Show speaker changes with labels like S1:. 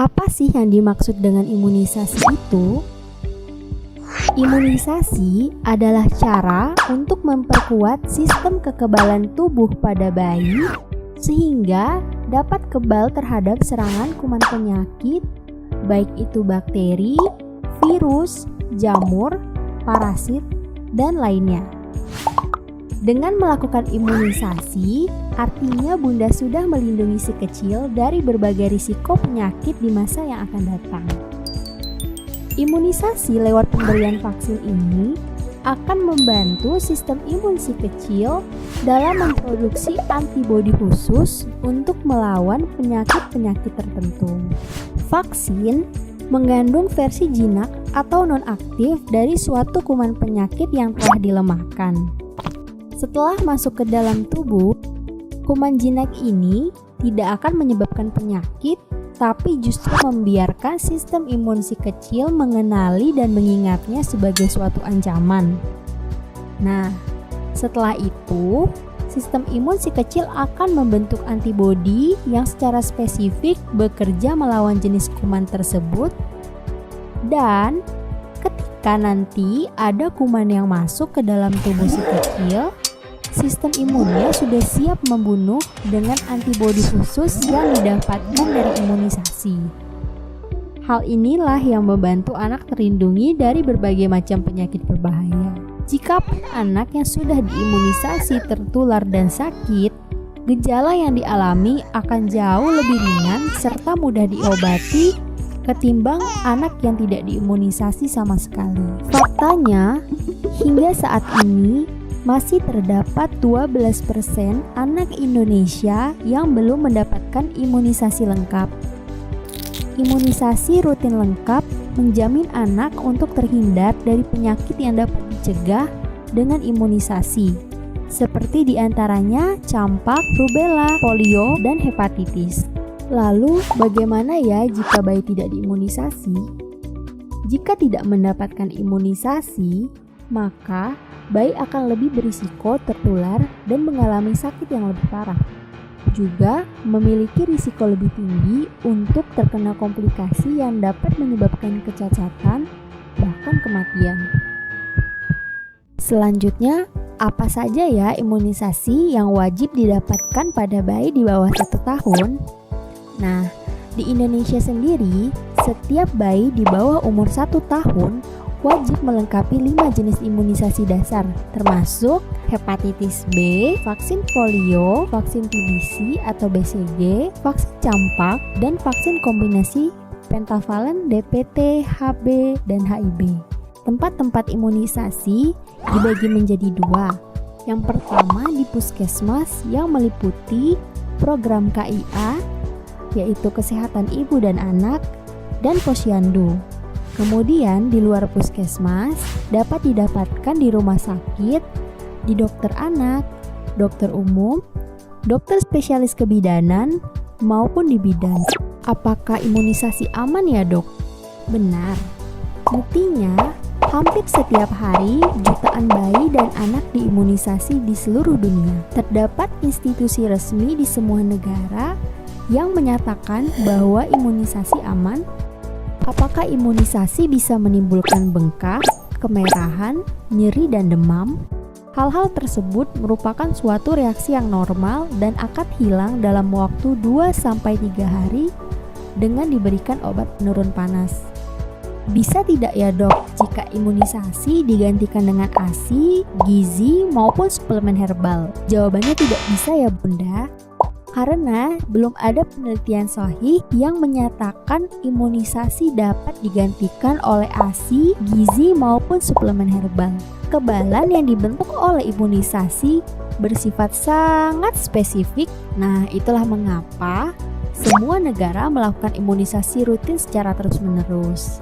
S1: Apa sih yang dimaksud dengan imunisasi itu? Imunisasi adalah cara untuk memperkuat sistem kekebalan tubuh pada bayi sehingga dapat kebal terhadap serangan kuman penyakit, baik itu bakteri, virus, jamur, parasit, dan lainnya. Dengan melakukan imunisasi, artinya Bunda sudah melindungi si kecil dari berbagai risiko penyakit di masa yang akan datang. Imunisasi lewat pemberian vaksin ini akan membantu sistem imun si kecil dalam memproduksi antibodi khusus untuk melawan penyakit-penyakit tertentu. Vaksin mengandung versi jinak atau non-aktif dari suatu kuman penyakit yang telah dilemahkan. Setelah masuk ke dalam tubuh, kuman jinak ini tidak akan menyebabkan penyakit, tapi justru membiarkan sistem imun si kecil mengenali dan mengingatnya sebagai suatu ancaman. Nah, setelah itu, sistem imun si kecil akan membentuk antibodi yang secara spesifik bekerja melawan jenis kuman tersebut, dan ketika nanti ada kuman yang masuk ke dalam tubuh si kecil, sistem imunnya sudah siap membunuh dengan antibodi khusus yang didapatkan dari imunisasi. Hal inilah yang membantu anak terlindungi dari berbagai macam penyakit berbahaya. Jika anak yang sudah diimunisasi tertular dan sakit, gejala yang dialami akan jauh lebih ringan serta mudah diobati ketimbang anak yang tidak diimunisasi sama sekali. Faktanya, hingga saat ini masih terdapat 12% anak Indonesia yang belum mendapatkan imunisasi lengkap. Imunisasi rutin lengkap menjamin anak untuk terhindar dari penyakit yang dapat dicegah dengan imunisasi, seperti diantaranya campak, rubella, polio, dan hepatitis. Lalu, bagaimana ya jika bayi tidak diimunisasi? Jika tidak mendapatkan imunisasi, maka bayi akan lebih berisiko tertular dan mengalami sakit yang lebih parah. Juga memiliki risiko lebih tinggi untuk terkena komplikasi yang dapat menyebabkan kecacatan, bahkan kematian. Selanjutnya, apa saja ya imunisasi yang wajib didapatkan pada bayi di bawah 1 tahun? Nah, di Indonesia sendiri, setiap bayi di bawah umur 1 tahun wajib melengkapi 5 jenis imunisasi dasar, termasuk hepatitis B, vaksin polio, vaksin TBC atau BCG, vaksin campak, dan vaksin kombinasi pentavalen DPT, HB, dan HIB. Tempat-tempat imunisasi dibagi menjadi 2. Yang pertama di puskesmas yang meliputi program KIA, yaitu Kesehatan Ibu dan Anak, dan Posyandu. Kemudian di luar puskesmas dapat didapatkan di rumah sakit, di dokter anak, dokter umum, dokter spesialis kebidanan, maupun di bidan. Apakah imunisasi aman ya dok? Benar. Buktinya, hampir setiap hari jutaan bayi dan anak diimunisasi di seluruh dunia. Terdapat institusi resmi di semua negara yang menyatakan bahwa imunisasi aman. Apakah imunisasi bisa menimbulkan bengkak, kemerahan, nyeri, dan demam? Hal-hal tersebut merupakan suatu reaksi yang normal dan akan hilang dalam waktu 2-3 hari dengan diberikan obat penurun panas. Bisa tidak ya dok jika imunisasi digantikan dengan ASI, gizi, maupun suplemen herbal? Jawabannya tidak bisa ya bunda. Karena belum ada penelitian sahih yang menyatakan imunisasi dapat digantikan oleh ASI, gizi, maupun suplemen herbal. Kekebalan yang dibentuk oleh imunisasi bersifat sangat spesifik. Nah, itulah mengapa semua negara melakukan imunisasi rutin secara terus-menerus.